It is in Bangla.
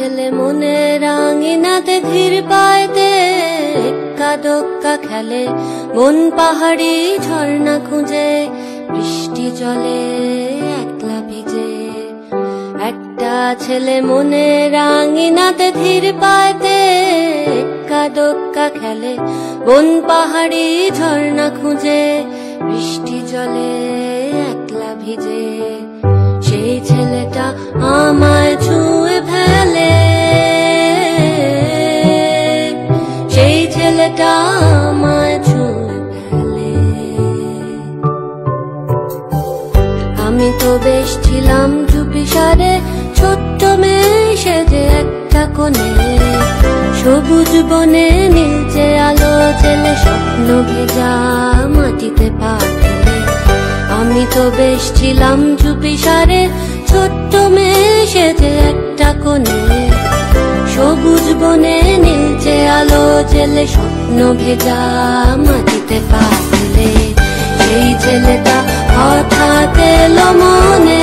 ছেলে মনে রাঙিনাতে ধীর পায়তে এক্কা দোক্কা খেলে, বন পাহাড়ি ঝর্ণা খুঁজে বৃষ্টি জলে একলা ভিজে। একটা ছেলে মনে রাঙিনাতে ধীর পায়তে এক্কা দোক্কা খেলে, বন পাহাড়ি ঝর্ণা খুঁজে বৃষ্টি জলে একলা ভিজে। সেই ছেলেটা আমায় ছুঁয়ে ফেলে, সেই ছেলেটা আমায় ছুঁয়ে ফেলে। আমি তো বেশ ছিলাম চুপিসারে, ছোট্ট মেয়ে সেজে একটা কোণে, সবুজ বনে নীলচে আলো জেলে স্বপ্ন ভেজা মাটিতে পা ফেলে। আমি তো বেশ ছিলাম চুপিসারে, ছোট্ট মেয়ে সেজে একটা কোণে, সবুজ বনে নীলচে আলো জেলে স্বপ্ন ভেজা মাটিতে পা ফেলে। সেই ছেলেটা হঠাৎ এলো মনে,